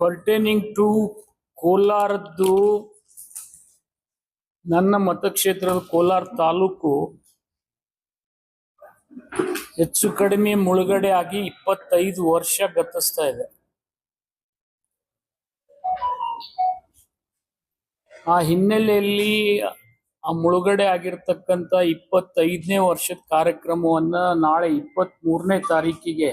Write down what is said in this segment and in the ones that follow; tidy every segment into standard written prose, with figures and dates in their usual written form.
Pertaining to ಕೋಲಾರದ್ದು ನನ್ನ ಮತಕ್ಷೇತ್ರದ ಕೋಲಾರ ತಾಲೂಕು ಹೆಚ್ಚು ಕಡಿಮೆ ಮುಳುಗಡೆ ಆಗಿ 25 ವರ್ಷ ಗತಿಸ್ತಾ ಇದೆ. ಆ ಹಿನ್ನೆಲೆಯಲ್ಲಿ ಆ ಮುಳುಗಡೆ ಆಗಿರ್ತಕ್ಕಂಥ 25ನೇ ವರ್ಷದ ಕಾರ್ಯಕ್ರಮವನ್ನ ನಾಳೆ 23ನೇ ತಾರೀಕಿಗೆ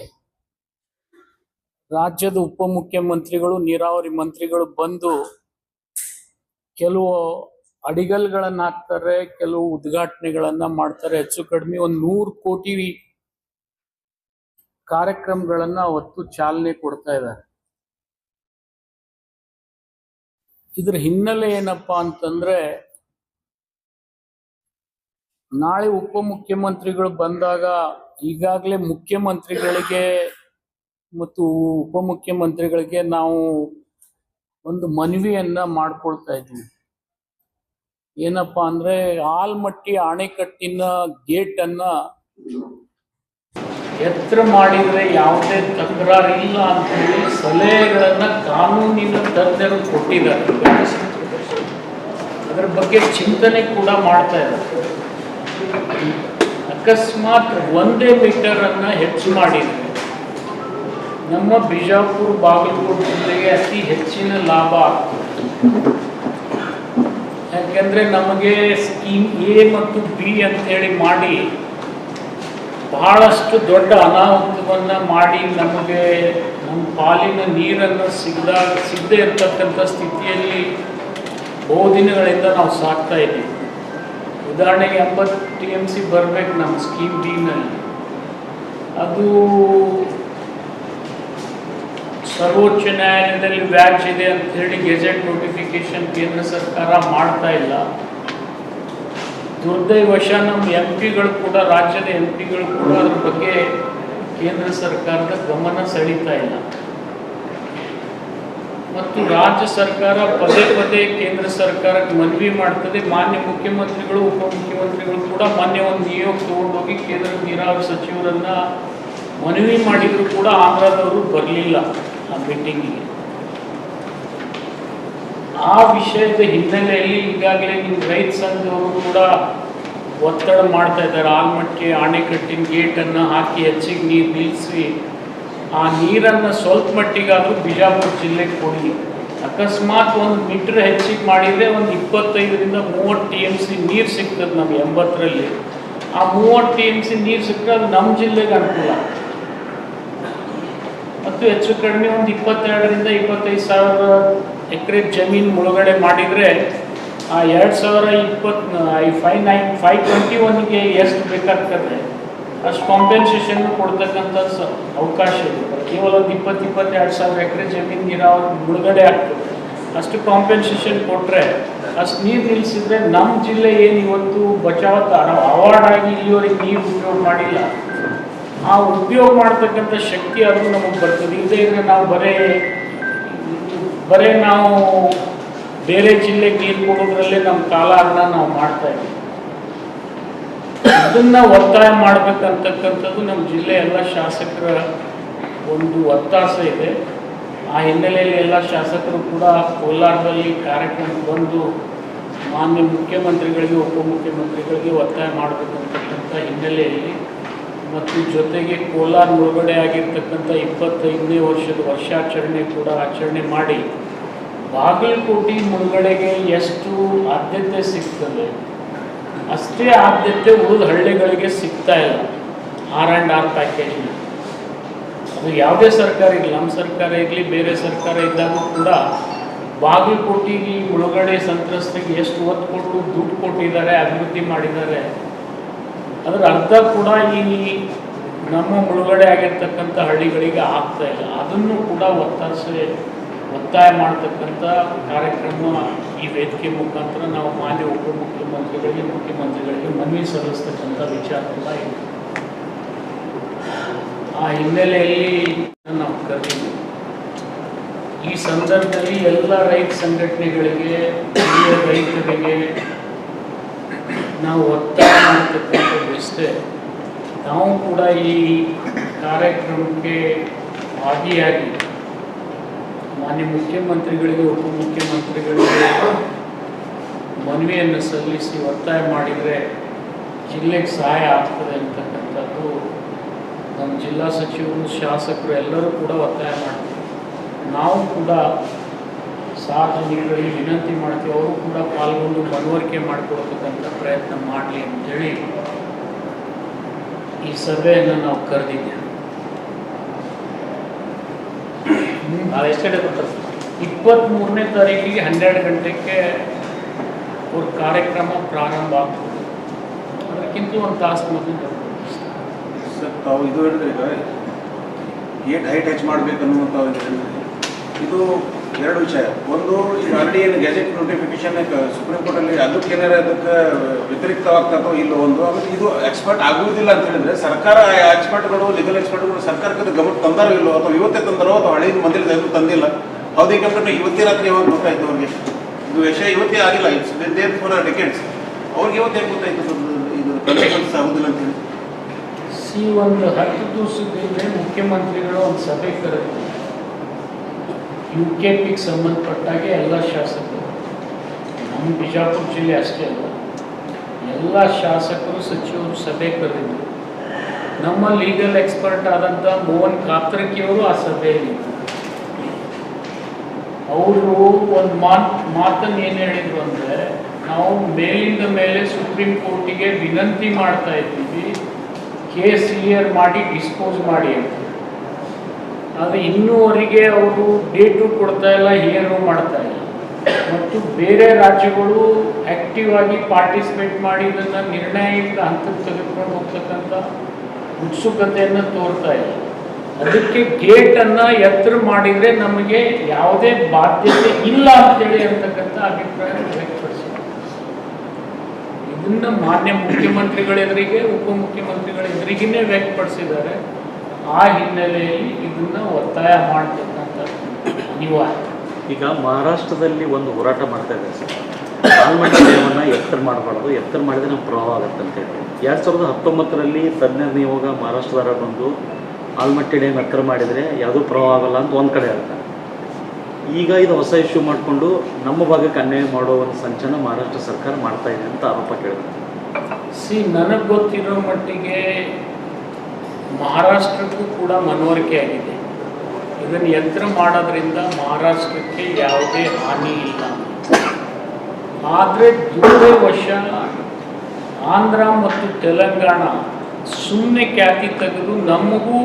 ರಾಜ್ಯದ ಉಪಮುಖ್ಯಮಂತ್ರಿಗಳು ನೀರಾವರಿ ಮಂತ್ರಿಗಳು ಬಂದು ಕೆಲವು ಅಡಿಗಲ್ಗಳನ್ನ ಹಾಕ್ತಾರೆ, ಕೆಲವು ಉದ್ಘಾಟನೆಗಳನ್ನ ಮಾಡ್ತಾರೆ. ಹೆಚ್ಚು ಕಡಿಮೆ ಒಂದು 100 ಕೋಟಿ ಕಾರ್ಯಕ್ರಮಗಳನ್ನ ಅವತ್ತು ಚಾಲನೆ ಕೊಡ್ತಾ ಇದ್ದಾರೆ. ಇದ್ರ ಹಿನ್ನೆಲೆ ಏನಪ್ಪಾ ಅಂತಂದ್ರೆ, ನಾಳೆ ಉಪಮುಖ್ಯಮಂತ್ರಿಗಳು ಬಂದಾಗ ಈಗಾಗಲೇ ಮುಖ್ಯಮಂತ್ರಿಗಳಿಗೆ ಮತ್ತು ಉಪಮುಖ್ಯಮಂತ್ರಿಗಳಿಗೆ ನಾವು ಒಂದು ಮನವಿಯನ್ನ ಮಾಡ್ಕೊಳ್ತಾ ಇದ್ವಿ. ಏನಪ್ಪಾ ಅಂದ್ರೆ, ಆಲ್ಮಟ್ಟಿ ಅಣೆಕಟ್ಟಿನ ಗೇಟ್ ಅನ್ನ ಎತ್ತರ ಮಾಡಿದ್ರೆ ಯಾವುದೇ ತಕರಾರಿಲ್ಲ ಅಂತ ಹೇಳಿ ಸಲಹೆಗಳನ್ನ ಕಾನೂನಿನ ತಜ್ಞರು ಕೊಟ್ಟಿದ್ದಾರೆ. ಅದರ ಬಗ್ಗೆ ಚಿಂತನೆ ಕೂಡ ಮಾಡ್ತಾ ಇದ್ದಾರೆ. ಅಕಸ್ಮಾತ್ 1 ಮೀಟರ್ ಅನ್ನ ಹೆಚ್ಚು ಮಾಡಿದ್ರೆ ನಮ್ಮ ಬಿಜಾಪುರ ಬಾಗಲಕೋಟೆ ಜಿಲ್ಲೆಗೆ ಅತಿ ಹೆಚ್ಚಿನ ಲಾಭ ಆಗ್ತದೆ. ಯಾಕೆಂದ್ರೆ ನಮಗೆ ಸ್ಕೀಮ್ ಎ ಮತ್ತು ಬಿ ಅಂತ ಹೇಳಿ ಮಾಡಿ ಬಹಳಷ್ಟು ದೊಡ್ಡ ಅನಾಹುತವನ್ನ ಮಾಡಿ ನಮಗೆ ನಮ್ಮ ಪಾಲಿನ ನೀರನ್ನು ಸಿಗದೇ ಇರತಕ್ಕಂಥ ಸ್ಥಿತಿಯಲ್ಲಿ ಬಹುದಿನಗಳಿಂದ ನಾವು ಸಾಕ್ತಾ ಇದ್ದೀವಿ. ಉದಾಹರಣೆಗೆ 80 TMC ಬರ್ಬೇಕು ನಮ್ಮ ಸ್ಕೀಮ್ ಬಿ ನಲ್ಲಿ. ಅದು ಸರ್ವೋಚ್ಚ ನ್ಯಾಯಾಲಯದಲ್ಲಿ ವ್ಯಾಜ್ ಇದೆ ಅಂತ ಹೇಳಿ ಗೆಜೆಟ್ ನೋಟಿಫಿಕೇಶನ್ ಕೇಂದ್ರ ಸರ್ಕಾರ ಮಾಡ್ತಾ ಇಲ್ಲ. ದುರ್ದೈವಶ ನಮ್ಮ MP ಗಳು ಕೂಡ, ರಾಜ್ಯದ MP ಗಳು ಕೂಡ ಅದ್ರ ಬಗ್ಗೆ ಕೇಂದ್ರ ಸರ್ಕಾರದ ಗಮನ ಸೆಳೀತಾ ಇಲ್ಲ. ಮತ್ತು ರಾಜ್ಯ ಸರ್ಕಾರ ಪದೇ ಪದೇ ಕೇಂದ್ರ ಸರ್ಕಾರಕ್ಕೆ ಮನವಿ ಮಾಡ್ತದೆ. ಮಾನ್ಯ ಮುಖ್ಯಮಂತ್ರಿಗಳು ಉಪಮುಖ್ಯಮಂತ್ರಿಗಳು ಕೂಡ ಮಾನ್ಯ ಒಂದು ನಿಯೋಗ ತಗೊಂಡೋಗಿ ಕೇಂದ್ರ ನೀರಾವರಿ ಸಚಿವರನ್ನ ಮನವಿ ಮಾಡಿದ್ರು ಕೂಡ ಆಂಧ್ರದವರು ಬರಲಿಲ್ಲ ಆ ಮೀಟಿಂಗಿಗೆ. ಆ ವಿಷಯದ ಹಿನ್ನೆಲೆಯಲ್ಲಿ ಈಗಾಗಲೇ ನಿಮ್ಮ ರೈತ ಸಂಘದವರು ಕೂಡ ಒತ್ತಡ ಮಾಡ್ತಾ ಇದ್ದಾರೆ. ಆಲ್ಮಟ್ಟಿ ಅಣೆಕಟ್ಟಿನ ಗೇಟನ್ನು ಹಾಕಿ ಹೆಚ್ಚಿಗೆ ನೀರು ನಿಲ್ಲಿಸಿ ಆ ನೀರನ್ನು ಸ್ವಲ್ಪ ಮಟ್ಟಿಗಾದರೂ ಬಿಜಾಪುರ ಜಿಲ್ಲೆಗೆ ಕೊಡಿ. ಅಕಸ್ಮಾತ್ 1 ಮೀಟರ್ ಹೆಚ್ಚಿಗೆ ಮಾಡಿದರೆ ಒಂದು 25ರಿಂದ 30 TMC ನೀರು ಸಿಗ್ತದೆ ನಮಗೆ 80ರಲ್ಲಿ. ಆ 30 TMC ನೀರು ಸಿಕ್ಕರೆ ಅದು ನಮ್ಮ ಜಿಲ್ಲೆಗೆ ಅನುಕೂಲ. ಮತ್ತು ಹೆಚ್ಚು ಕಡಿಮೆ ಒಂದು 22ರಿಂದ 25 ಸಾವಿರ ಎಕರೆ ಜಮೀನು ಮುಳುಗಡೆ ಮಾಡಿದರೆ ಆ 521ಗೆ ಎಷ್ಟು ಬೇಕಾಗ್ತದೆ ಅಷ್ಟು ಕಾಂಪೆನ್ಸೇಷನ್ ಕೊಡ್ತಕ್ಕಂಥ ಅವಕಾಶ ಇದೆ. ಕೇವಲ ಒಂದು 22 ಸಾವಿರ ಎಕರೆ ಜಮೀನು ನೀರಾವರಿ ಮುಳುಗಡೆ ಆಗ್ತದೆ. ಅಷ್ಟು ಕಾಂಪೆನ್ಸೇಷನ್ ಕೊಟ್ಟರೆ, ಅಷ್ಟು ನೀರು ನಿಲ್ಲಿಸಿದ್ರೆ ನಮ್ಮ ಜಿಲ್ಲೆ ಏನು ಇವತ್ತು ಬಚಾವತ್ತ ಅವಾರ್ಡ್ ಆಗಿ ಇಲ್ಲಿವರೆಗೆ ನೀರು ಉಪಯೋಗ ಮಾಡಿಲ್ಲ, ಆ ಉಪಯೋಗ ಮಾಡ್ತಕ್ಕಂಥ ಶಕ್ತಿ ಅದು ನಮಗೆ ಬರ್ತದೆ. ಇಲ್ಲದೇ ಇದ್ರೆ ನಾವು ಬರೇ ನಾವು ಬೇರೆ ಜಿಲ್ಲೆಗೆ ನೀರು ಕೊಡೋದ್ರಲ್ಲೇ ನಮ್ಮ ಕಾಲಹರಣ ನಾವು ಮಾಡ್ತಾ ಇದ್ದೀವಿ. ಇದನ್ನ ಒತ್ತಾಯ ಮಾಡ್ಬೇಕಂತಕ್ಕಂಥದ್ದು ನಮ್ಮ ಜಿಲ್ಲೆ ಎಲ್ಲ ಶಾಸಕರ ಒಂದು ಒತ್ತಾಸ ಇದೆ. ಆ ಹಿನ್ನೆಲೆಯಲ್ಲಿ ಎಲ್ಲ ಶಾಸಕರು ಕೂಡ ಕೋಲಾರದಲ್ಲಿ ಕಾರ್ಯಕ್ರಮಕ್ಕೆ ಬಂದು ಮಾನ್ಯ ಮುಖ್ಯಮಂತ್ರಿಗಳಿಗೆ ಉಪಮುಖ್ಯಮಂತ್ರಿಗಳಿಗೆ ಒತ್ತಾಯ ಮಾಡಬೇಕಂತಕ್ಕಂಥ ಹಿನ್ನೆಲೆಯಲ್ಲಿ ಮತ್ತು ಜೊತೆಗೆ ಕೋಲಾರ ಮುಳುಗಡೆ ಆಗಿರ್ತಕ್ಕಂಥ 25ನೇ ವರ್ಷದ ವರ್ಷಾಚರಣೆ ಕೂಡ ಆಚರಣೆ ಮಾಡಿ ಬಾಗಲಕೋಟೆ ಮುಳುಗಡೆಗೆ ಎಷ್ಟು ಆದ್ಯತೆ ಸಿಗ್ತದೆ ಅಷ್ಟೇ ಆದ್ಯತೆ ಉಳಿದ ಹಳ್ಳಿಗಳಿಗೆ ಸಿಗ್ತಾ ಇಲ್ಲ. R&R ಪ್ಯಾಕೇಜ್ ಅದು ಯಾವುದೇ ಸರ್ಕಾರ ಇರಲಿ, ನಮ್ಮ ಸರ್ಕಾರ ಇರಲಿ, ಬೇರೆ ಸರ್ಕಾರ ಇದ್ದಾಗೂ ಕೂಡ ಬಾಗಲಕೋಟೆಗೆ ಮುಳುಗಡೆ ಸಂತ್ರಸ್ತರಿಗೆ ಎಷ್ಟು ಒತ್ತು ಕೊಟ್ಟು ದುಡ್ಡು ಕೊಟ್ಟಿದ್ದಾರೆ, ಅಭಿವೃದ್ಧಿ ಮಾಡಿದ್ದಾರೆ. ಅದರ ಅರ್ಧ ಕೂಡ ಈ ನಮ್ಮ ಮುಳುಗಡೆ ಆಗಿರ್ತಕ್ಕಂಥ ಹಳ್ಳಿಗಳಿಗೆ ಆಗ್ತಾ ಇಲ್ಲ. ಅದನ್ನು ಕೂಡ ಒತ್ತಾಯ ಮಾಡ್ತಕ್ಕಂಥ ಕಾರ್ಯಕ್ರಮ ಈ ವೇದಿಕೆ ಮುಖಾಂತರ ನಾವು ಮಾನ್ಯ ಉಪಮುಖ್ಯಮಂತ್ರಿಗಳಿಗೆ ಮುಖ್ಯಮಂತ್ರಿಗಳಿಗೆ ಮನವಿ ಸಲ್ಲಿಸ್ತಕ್ಕಂಥ ವಿಚಾರ ಕೂಡ ಇದೆ. ಆ ಹಿನ್ನೆಲೆಯಲ್ಲಿ ನಾವು ಕರೆದಿದ್ದೀವಿ. ಈ ಸಂದರ್ಭದಲ್ಲಿ ಎಲ್ಲ ರೈತ ಸಂಘಟನೆಗಳಿಗೆ, ಹಿರಿಯ ರೈತರಿಗೆ ನಾವು ಒತ್ತಾಯ ಮಾಡ್ತಕ್ಕಂಥದ್ದು ಇಷ್ಟೇ, ನಾವು ಕೂಡ ಈ ಕಾರ್ಯಕ್ರಮಕ್ಕೆ ಭಾಗಿಯಾಗಿ ಮಾನ್ಯ ಮುಖ್ಯಮಂತ್ರಿಗಳಿಗೆ ಉಪಮುಖ್ಯಮಂತ್ರಿಗಳಿಗೆ ಮನವಿಯನ್ನು ಸಲ್ಲಿಸಿ ಒತ್ತಾಯ ಮಾಡಿದರೆ ಜಿಲ್ಲೆಗೆ ಸಹಾಯ ಆಗ್ತದೆ ಅಂತಕ್ಕಂಥದ್ದು ನಮ್ಮ ಜಿಲ್ಲಾ ಸಚಿವರು, ಶಾಸಕರು ಎಲ್ಲರೂ ಕೂಡ ಒತ್ತಾಯ ಮಾಡ್ತೀವಿ. ನಾವು ಕೂಡ ಸಾರ್ವಜನಿಕರಲ್ಲಿ ವಿನಂತಿ ಮಾಡ್ತೀವಿ, ಅವರು ಕೂಡ ಪಾಲ್ಗೊಂಡು ಮನವರಿಕೆ ಮಾಡಿಕೊಡ್ತಕ್ಕಂಥ ಪ್ರಯತ್ನ ಮಾಡಲಿ ಅಂತೇಳಿ ಈ ಸಭೆಯನ್ನು ನಾವು ಕರೆದಿದ್ದೇವೆ. ನಾಳೆ ಎಷ್ಟು ಗಂಟೆ ಕೊಡ್ತಾರೆ? 23ನೇ ತಾರೀಕಿಗೆ 12 ಗಂಟೆಗೆ ಅವ್ರ ಕಾರ್ಯಕ್ರಮ ಪ್ರಾರಂಭ ಆಗ್ತದೆ. ಅದಕ್ಕಿಂತ ಒಂದು ತಾಸು ಮೊದಲು ಸರ್, ತಾವು ಇದು ಹೇಳಿದ್ರೆ ಈಗ ಹೈಟ್ ಹೆಚ್ಚು ಮಾಡಬೇಕು ಅನ್ನುವಂಥ ಇದು ಎರಡು ವಿಷಯ. ಒಂದು, ಈಗ ಆಲ್ರೆಡಿ ಏನು ಗೆಜೆಟ್ ನೋಟಿಫಿಕೇಶನ್ ಸುಪ್ರೀಂ ಕೋರ್ಟಲ್ಲಿ ಅದಕ್ಕೆ ಏನಾರ ಅದಕ್ಕೆ ವ್ಯತಿರಿಕ್ತವಾಗ್ತದೋ ಇಲ್ಲೋ ಒಂದು. ಆಮೇಲೆ ಇದು ಎಕ್ಸ್ಪರ್ಟ್ ಆಗುವುದಿಲ್ಲ ಅಂತ ಹೇಳಿದ್ರೆ ಸರ್ಕಾರ ಎಕ್ಸ್ಪರ್ಟ್ಗಳು, ಲೀಗಲ್ ಎಕ್ಸ್ಪರ್ಟ್ಗಳು ಸರ್ಕಾರಕ್ಕೆ ಗಮನ ತಂದಾರೋ ಇಲ್ಲೋ, ಅಥವಾ ಇವತ್ತೇ ತಂದಾರೋ ಅಥವಾ ಹಳೆಯ ಮಂದಿರ ಎಲ್ಲೂ ತಂದಿಲ್ಲ. ಹೌದೇ ಕಂಪ್ನಿ ಇವತ್ತೇ ರಾತ್ರಿ ಯಾವಾಗ ಗೊತ್ತಾಯ್ತು ಅವ್ರಿಗೆ? ಇದು ವಿಷಯ ಇವತ್ತೇ ಆಗಿಲ್ಲ, ದೇರ್ ಫಾರ್ ಡೆಕೆಡ್ಸ್. ಅವ್ರಿಗೆ ಇವತ್ತೇ ಗೊತ್ತಾಯ್ತು ಇದು ಕನ್ಸಿಕ್ವೆನ್ಸ್ ಆಗೋದಿಲ್ಲ ಅಂತ ಹೇಳಿ. ಒಂದು 10 ದಿವಸದಿಂದ ಮುಖ್ಯಮಂತ್ರಿಗಳು ಒಂದು ಸಭೆ ಕರೆದಿದ್ದಾರೆ. UKPಗೆ ಸಂಬಂಧಪಟ್ಟಾಗೆ ಎಲ್ಲ ಶಾಸಕರು, ನಮ್ಮ ಬಿಜಾಪುರ ಜಿಲ್ಲೆ ಅಷ್ಟೇ ಅಲ್ಲ, ಎಲ್ಲ ಶಾಸಕರು, ಸಚಿವರು ಸಭೆ ಕರೆದಿದ್ದರು. ನಮ್ಮ ಲೀಗಲ್ ಎಕ್ಸ್ಪರ್ಟ್ ಆದಂಥ ಮೋಹನ್ ಕಾತ್ರಕಿಯವರು ಆ ಸಭೆಯಲ್ಲಿ ಅವರು ಒಂದು ಮಾತನ್ನು ಏನು ಹೇಳಿದರು ಅಂದರೆ, ನಾವು ಮೇಲಿಂದ ಮೇಲೆ ಸುಪ್ರೀಂ ಕೋರ್ಟಿಗೆ ವಿನಂತಿ ಮಾಡ್ತಾ ಇದ್ದೀವಿ, ಕೇಸ್ ಕ್ಲಿಯರ್ ಮಾಡಿ ಡಿಸ್ಪೋಸ್ ಮಾಡಿ ಅಂತ. ಆದರೆ ಇನ್ನೂವರೆಗೆ ಅವರು ಡೇಟು ಕೊಡ್ತಾ ಇಲ್ಲ, ಏನು ಮಾಡ್ತಾ ಇಲ್ಲ. ಮತ್ತು ಬೇರೆ ರಾಜ್ಯಗಳು ಆ್ಯಕ್ಟಿವ್ ಆಗಿ ಪಾರ್ಟಿಸಿಪೇಟ್ ಮಾಡಿ ಇದನ್ನು ನಿರ್ಣಾಯಕ ಹಂತಕ್ಕೆ ತೆಗೆದುಕೊಂಡು ಹೋಗ್ತಕ್ಕಂಥ ಉತ್ಸುಕತೆಯನ್ನು ತೋರ್ತಾ ಇಲ್ಲ. ಅದಕ್ಕೆ ಗೇಟನ್ನು ಎತ್ತರ ಮಾಡಿದರೆ ನಮಗೆ ಯಾವುದೇ ಬಾಧ್ಯತೆ ಇಲ್ಲ ಅಂತೇಳಿ ಅಂತಕ್ಕಂಥ ಅಭಿಪ್ರಾಯ ವ್ಯಕ್ತಪಡಿಸಿದ್ದಾರೆ. ಇದನ್ನು ಮಾನ್ಯ ಮುಖ್ಯಮಂತ್ರಿಗಳ ಎದುರಿಗೆ, ಉಪಮುಖ್ಯಮಂತ್ರಿಗಳ ಎದುರಿಗೇ ವ್ಯಕ್ತಪಡಿಸಿದ್ದಾರೆ. ಆ ಹಿನ್ನೆಲೆಯಲ್ಲಿ ಇದನ್ನು ಒತ್ತಾಯ ಮಾಡತಕ್ಕಂಥ ಅನಿವಾರ್ಯ. ಈಗ ಮಹಾರಾಷ್ಟ್ರದಲ್ಲಿ ಒಂದು ಹೋರಾಟ ಮಾಡ್ತಾ ಇದೆ ಸರ್, ಆಲ್ಮಟ್ಟಿ ಡ್ಯಾಮನ್ನು ಎತ್ತರ ಮಾಡಬಾರ್ದು, ಎತ್ತರ ಮಾಡಿದರೆ ನಮ್ಮ ಪ್ರವಾಹ ಆಗುತ್ತೆ ಅಂತ ಹೇಳಿ. 2019ರಲ್ಲಿ ತಜ್ಞರ ನಿಯೋಗ ಮಹಾರಾಷ್ಟ್ರದವರ ಬಂದು ಆಲ್ಮಟ್ಟಿ ಡ್ಯಾಮ್ ಎತ್ತರ ಮಾಡಿದರೆ ಯಾವುದೂ ಪ್ರವಾಹ ಆಗಲ್ಲ ಅಂತ ಒಂದು ಕಡೆ ಹೇಳ್ತಾರೆ. ಈಗ ಇದು ಹೊಸ ಇಶ್ಯೂ ಮಾಡಿಕೊಂಡು ನಮ್ಮ ಭಾಗಕ್ಕೆ ಅನ್ಯಾಯ ಮಾಡೋ ಒಂದು ಸಂಚನ ಮಹಾರಾಷ್ಟ್ರ ಸರ್ಕಾರ ಮಾಡ್ತಾ ಇದೆ ಅಂತ ಆರೋಪ ಕೇಳಿದೆ. ನನಗೆ ಗೊತ್ತಿರೋ ಮಟ್ಟಿಗೆ ಮಹಾರಾಷ್ಟ್ರಕ್ಕೂ ಕೂಡ ಮನವರಿಕೆ ಆಗಿದೆ. ಇದನ್ನು ಎತ್ತರ ಮಾಡೋದ್ರಿಂದ ಮಹಾರಾಷ್ಟ್ರಕ್ಕೆ ಯಾವುದೇ ಹಾನಿ ಇಲ್ಲ. ಆದರೆ ದುರದೃಷ್ಟವಶ ಆಂಧ್ರ ಮತ್ತು ತೆಲಂಗಾಣ ಸುಮ್ಮನೆ ಖ್ಯಾತಿ ತೆಗೆದು ನಮಗೂ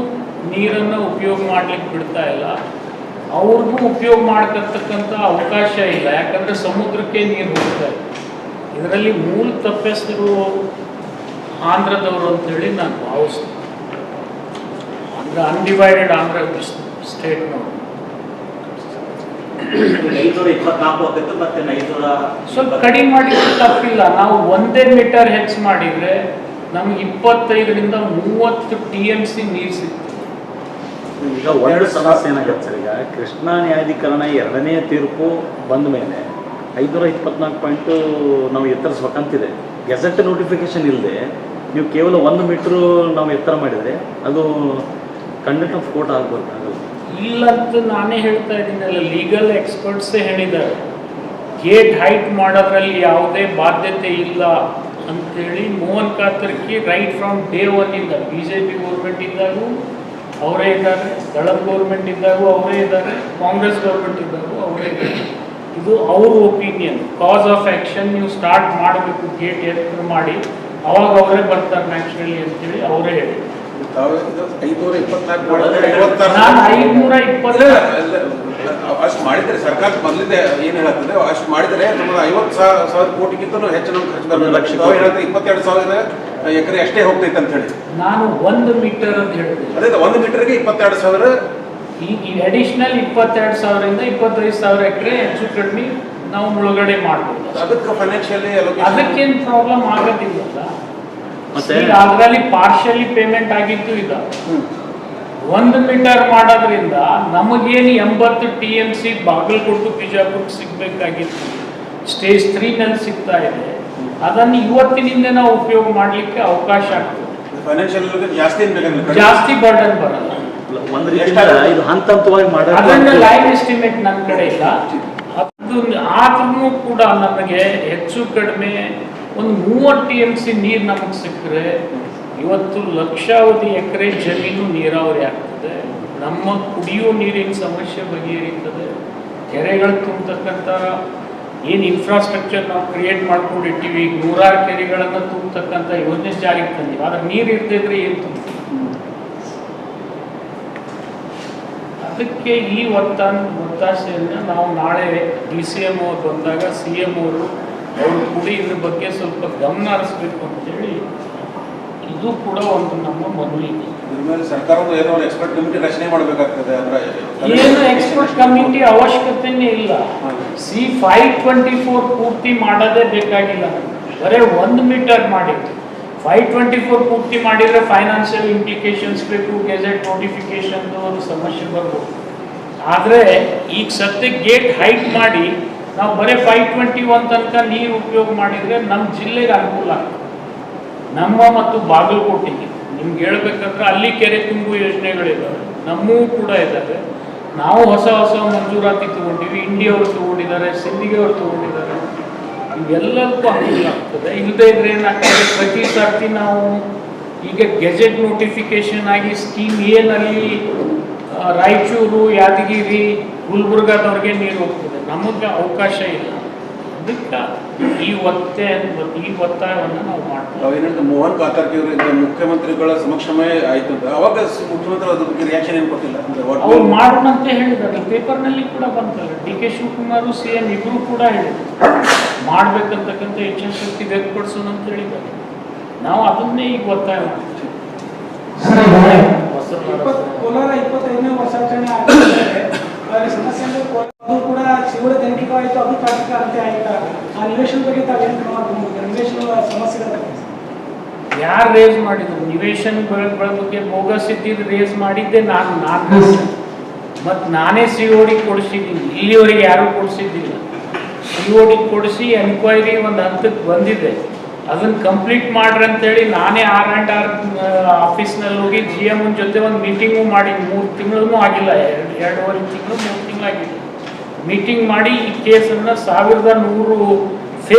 ನೀರನ್ನು ಉಪಯೋಗ ಮಾಡಲಿಕ್ಕೆ ಬಿಡ್ತಾ ಇಲ್ಲ, ಅವ್ರಿಗೂ ಉಪಯೋಗ ಮಾಡ್ಕೊಳ್ತಕ್ಕಂಥ ಅವಕಾಶ ಇಲ್ಲ. ಯಾಕಂದರೆ ಸಮುದ್ರಕ್ಕೆ ನೀರು ಹೋಗ್ತಾ ಇದೆ. ಇದರಲ್ಲಿ ಮೂಲ ತಪ್ಪಿಸಿರು ಆಂಧ್ರದವರು ಅಂತೇಳಿ ನಾನು ಭಾವಿಸ್ತೀನಿ. ಅನ್ಡಿವೈಡೆಡ್ ಆಂಧ್ರ ಸ್ಟೇಟ್ ನೋಡಿ 524 ಆಗ್ತೈತೆ, ಮತ್ತೆ 500 ಸ್ವಲ್ಪ ಕಡಿಮೆ ಮಾಡಿದ್ರೆ ತಪ್ಪಿಲ್ಲ. ನಾವು 1 ಮೀಟರ್ ಹೆಚ್ಚು ಮಾಡಿದರೆ ನಮ್ಗೆ 25ರಿಂದ 30 TMC ನೀರು ಸಿಗ್ತದೆ. ಈಗ ಒಂದು ಸಮಸ್ಯೆ ಏನಾಗುತ್ತೆ ಸರ್, ಈಗ ಕೃಷ್ಣಾ ನ್ಯಾಯಾಧೀಕರಣ 2ನೇ ತೀರ್ಪು ಬಂದ ಮೇಲೆ 524 ಪಾಯಿಂಟು ನಾವು ಎತ್ತರಿಸ್ಬೇಕಂತಿದೆ. ಗೆಜೆಟ್ ನೋಟಿಫಿಕೇಶನ್ ಇಲ್ಲದೆ ನೀವು ಕೇವಲ 1 ಮೀಟ್ರು ನಾವು ಎತ್ತರ ಮಾಡಿದರೆ ಅದು ಕಂಟೆಂಟ್ ಆಫ್ ಕೋರ್ಟ್ ಆಗಲ್ಲ. ಇಲ್ಲಂತ ನಾನೇ ಹೇಳ್ತಾ ಇದ್ದೀನಲ್ಲ, ಲೀಗಲ್ ಎಕ್ಸ್ಪರ್ಟ್ಸೇ ಹೇಳಿದ್ದಾರೆ ಗೇಟ್ ಹೈಟ್ ಮಾಡೋದ್ರಲ್ಲಿ ಯಾವುದೇ ಬಾಧ್ಯತೆ ಇಲ್ಲ ಅಂಥೇಳಿ. Mohan Katarki right from day 1 ಇಂದ BJP ಗೌರ್ಮೆಂಟ್ ಇದ್ದಾಗೂ ಅವರೇ ಇದ್ದಾರೆ, ದಳದ ಗೌರ್ಮೆಂಟ್ ಇದ್ದಾಗೂ ಅವರೇ ಇದ್ದಾರೆ, ಕಾಂಗ್ರೆಸ್ ಗೌರ್ಮೆಂಟ್ ಇದ್ದಾಗೂ ಅವರೇ ಇದ್ದಾರೆ. ಇದು ಅವ್ರ ಒಪಿನಿಯನ್. ಕಾಸ್ ಆಫ್ ಆ್ಯಕ್ಷನ್ ನೀವು ಸ್ಟಾರ್ಟ್ ಮಾಡಬೇಕು, ಗೇಟ್ ಎತ್ತರ ಮಾಡಿ, ಅವಾಗ ಅವರೇ ಬರ್ತಾರೆ ನ್ಯಾಚುರಲಿ ಅಂತೇಳಿ ಅವರೇ ಹೇಳಿ. ತಾವು 524 ನಾನು 520 ಅಷ್ಟು ಮಾಡಿದರೆ ಸರ್ಕಾರ ಮೊದಲಿಂದ ಏನು ಹೇಳುತ್ತದೆ, ಅಷ್ಟು ಮಾಡಿದರೆ ನಮ್ಮದು 50,000 ಕೋಟಿಗಿಂತಲೂ ಹೆಚ್ಚು ನಮ್ಗೆ ಖರ್ಚು ಬರಬೇಕು. ತಾವು ಹೇಳಿದ್ರೆ 22,000 ಎಕರೆ ಅಷ್ಟೇ ಹೋಗ್ತೈತೆ ಅಂತ ಹೇಳಿ. ನಾನು 1 ಮೀಟರ್ ಅಂತ ಹೇಳಿದೆ. ಅದೇ 1 ಮೀಟರ್ಗೆ 22,000. ಈಗ ಅಡಿಷನಲ್ 22,000ರಿಂದ 25,000 ಎಕರೆ ಹೆಚ್ಚು ಕಡಿಮೆ ನಾವು ಮುಳುಗಡೆ ಮಾಡ್ಬೋದು. ಅದಕ್ಕೆ ಫೈನಾನ್ಷಿಯಲಿ ಅದಕ್ಕೇನು ಪ್ರಾಬ್ಲಮ್ ಆಗೋದಿಲ್ಲ. ಮತ್ತೆ ಅದರಲ್ಲಿ ಪಾರ್ಷಿಯಲಿ ಪೇಮೆಂಟ್ ಆಗಿದ್ದು ಇದೆ. 1 ಮೀಟರ್ ಮಾಡೋದ್ರಿಂದ ನಮಗೇನು 80 TMC ಬಾಗಲಕೋಟೆ ಬಿಜಾಪುರಕ್ಕೆ ಸಿಗಬೇಕಾಗಿತ್ತು, ಸ್ಟೇಜ್ 3ನಲ್ಲಿ ಸಿಗ್ತಾ ಇದೆ. ಅದನ್ನು ಇವತ್ತಿನಿಂದ ನಾವು ಉಪಯೋಗ ಮಾಡಲಿಕ್ಕೆ ಅವಕಾಶ ಆಗ್ತದೆ. ಫೈನಾನ್ಷಿಯಲ್ ಜಾಸ್ತಿ ಜಾಸ್ತಿ ಬರ್ಡನ್ ಬರಲ್ಲ. ಒಂದು ರೀತಿಯಿಂದ ಇದು ಹಂತ ಹಂತವಾಗಿ ಅದನ್ನ ಲೈವ್ ಎಸ್ಟಿಮೇಟ್ ನನ್ನ ಕಡೆ ಇಲ್ಲ. ಅದು ಆದ್ರೂ ಕೂಡ ನಮಗೆ ಹೆಚ್ಚು ಕಡಿಮೆ ಒಂದು 30 TMC ನೀರು ನಮಗೆ ಸಿಕ್ಕರೆ ಇವತ್ತು ಲಕ್ಷಾವಧಿ ಎಕರೆ ಜಮೀನು ನೀರಾವರಿ ಆಗ್ತದೆ. ನಮ್ಮ ಕುಡಿಯುವ ನೀರಿನ ಸಮಸ್ಯೆ ಬಗೆಹರಿಯುತ್ತದೆ. ಕೆರೆಗಳು ತುಂಬತಕ್ಕಂಥ ಏನು ಇನ್ಫ್ರಾಸ್ಟ್ರಕ್ಚರ್ ನಾವು ಕ್ರಿಯೇಟ್ ಮಾಡ್ಕೊಂಡಿರ್ತೀವಿ, 100 ಕೆರೆಗಳನ್ನು ತುಂಬತಕ್ಕಂಥ ಯೋಜನೆ ಜಾರಿಗೆ ತಂದೀವಿ. ಆದ್ರೆ ನೀರು ಇರ್ತಿದ್ರೆ ಏನು ತುಂಬ. ಅದಕ್ಕೆ ಈ ಒತ್ತಾಸೆಯನ್ನು ನಾವು ನಾಳೆ DCM ಅವ್ರು ಬಂದಾಗ CM ಅವರು ಕೂಡ ಇದ್ರ ಬಗ್ಗೆ ಸ್ವಲ್ಪ ಗಮನ ಹರಿಸ್ಬೇಕು ಅಂತೇಳಿ ಇದು ಕೂಡ ಒಂದು ನಮ್ಮ ಮನವಿ. ಇದ್ರ ಮೇಲೆ ಸರ್ಕಾರದ ಏನೋ ಎಕ್ಸ್ಪರ್ಟ್ ಕಮಿಟಿ ರಚನೆ ಮಾಡಬೇಕಾಗ್ತದೆ. ಏನು ಎಕ್ಸ್ಪರ್ಟ್ ಕಮಿಟಿ ಅವಶ್ಯಕತೆನೇ ಇಲ್ಲ. 524 ಪೂರ್ತಿ ಮಾಡೋದೇ ಬೇಕಾಗಿಲ್ಲ. ಬರೀ 1 ಮೀಟರ್ ಮಾಡಿತ್ತು. 524 ಪೂರ್ತಿ ಮಾಡಿದರೆ ಫೈನಾನ್ಷಿಯಲ್ ಇಂಪ್ಲಿಕೇಶನ್ಸ್ ಬೇಕು, ಗೆಜೆಟ್ ನೋಟಿಫಿಕೇಶನ್ ಒಂದು ಸಮಸ್ಯೆ ಬರ್ಬೋದು. ಆದರೆ ಈಗ ಸದ್ಯಕ್ಕೆ ಗೇಟ್ ಹೈಟ್ ಮಾಡಿ ನಾವು ಬರೀ 521 ತನಕ ನೀರು ಉಪಯೋಗ ಮಾಡಿದರೆ ನಮ್ಮ ಜಿಲ್ಲೆಗೆ ಅನುಕೂಲ ಆಗ್ತದೆ. ನಮ್ಮ ಮತ್ತು ಬಾಗಲಕೋಟೆಗೆ ನಿಮ್ಗೆ ಹೇಳ್ಬೇಕಂದ್ರೆ ಅಲ್ಲಿ ಕೆರೆ ತುಂಬು ಯೋಜನೆಗಳಿದ್ದಾವೆ, ನಮ್ಮೂ ಕೂಡ ಇದ್ದಾವೆ. ನಾವು ಹೊಸ ಮಂಜೂರಾತಿ ತಗೊಂಡಿವಿ. ಇಂಡಿಯವರು ತಗೊಂಡಿದ್ದಾರೆ, ಸಿಂಧಿಗೆ ಅವರು ತಗೊಂಡಿದ್ದಾರೆ. ಇವೆಲ್ಲದಕ್ಕೂ ಅನುಕೂಲ ಆಗ್ತದೆ. ಇಲ್ಲದೆ ಇದ್ರೆ ಏನಾಗ್ತದೆ, ಪ್ರತಿ ಸರ್ತಿ ನಾವು ಈಗ ಗೆಜೆಟ್ ನೋಟಿಫಿಕೇಶನ್ ಆಗಿ ಸ್ಕೀಮ್ ಏನಲ್ಲಿ ರಾಯಚೂರು, ಯಾದಗಿರಿ, ಗುಲ್ಬರ್ಗಾದವ್ರಿಗೆ ನೀರು ಹೋಗ್ತದೆ, ನಮಗೆ ಅವಕಾಶ ಇಲ್ಲ. ಅದಕ್ಕೆ ಈ ಒತ್ತಾಯವನ್ನು ನಾವು ಮಾಡ್ತೀವಿ. ನಾವೇನಂತ ಮೋಹನ್ ಕಾತರ್ಕಿ ಅವರಿಂದ ಮುಖ್ಯಮಂತ್ರಿಗಳ ಸಮಕ್ಷಮೇ ಆಯ್ತು ಅಂತ ಅವಾಗ ಮುಖ್ಯಮಂತ್ರಿ ಅದ್ರ ಬಗ್ಗೆ ರಿಯಾಕ್ಷನ್ ಏನು ಕೊಟ್ಟಿಲ್ಲ. ಅವ್ರು ಮಾಡೋಣ ಅಂತ ಹೇಳಿದ್ದಾರೆ. ಪೇಪರ್ನಲ್ಲಿ ಕೂಡ ಬಂತಲ್ಲ, DK ಶಿವಕುಮಾರ್ CM ಇಬ್ಬರು ಕೂಡ ಹೇಳಿದ್ರು ಮಾಡ್ಬೇಕಂತಕ್ಕಂಥ ಹೆಚ್ಚಿನ ಶಕ್ತಿ ವ್ಯಕ್ತಪಡಿಸೋಣ ಅಂತ ಹೇಳಿದ್ದಾರೆ. ನಾವು ಅದನ್ನೇ ಈಗ ಒತ್ತಾಯ ಮಾಡ್ತೀವಿ. ಕೋಲಾರ 25ನೇ ವರ್ಷಾಚರಣೆ ಆಗ್ತಿದೆ. ಸಮಸ್ಯೆ ಅಂದ್ರೆ ಅದು ಕೂಡ ಶಿವಳ ತನಿಖೆ ಆಯಿತು, ಅದು ಪ್ರಾಧಿಕಾರತೆ ಆಯ್ತಾ. ಆ ನಿವೇಶನ ಬಗ್ಗೆ ತಾವೇನು ನಿವೇಶನ ಸಮಸ್ಯೆಗಳ ಯಾರು ರೇಸ್ ಮಾಡಿದ್ರು? ನಿವೇಶನಗಳ ಬಗ್ಗೆ ಬೋಗಸ್ ಇದ್ದಿದ್ದು ರೇಸ್ ಮಾಡಿದ್ದೆ ನಾನು. ಮತ್ತು ನಾನೇ COD ಕೊಡಿಸಿದ್ದೀನಿ. ಇಲ್ಲಿವರೆಗೆ ಯಾರೂ ಕೊಡಿಸಿದ್ದಿಲ್ಲ. COD ಕೊಡಿಸಿ ಎನ್ಕ್ವೈರಿ ಒಂದು ಹಂತಕ್ಕೆ ಬಂದಿದೆ. ಅದನ್ನು ಕಂಪ್ಲೀಟ್ ಮಾಡ್ರಿ ಅಂತೇಳಿ ನಾನೇ R&R ಆಫೀಸ್ನಲ್ಲಿ ಹೋಗಿ GM ಜೊತೆ ಒಂದು ಮೀಟಿಂಗು ಮಾಡಿ 3 ತಿಂಗಳೂ ಆಗಿಲ್ಲ, 2.5 ತಿಂಗಳು 3 ತಿಂಗಳಾಗಿಲ್ಲ. ಮೀಟಿಂಗ್ ಮಾಡಿ ಈ ಕೇಸನ್ನು 1100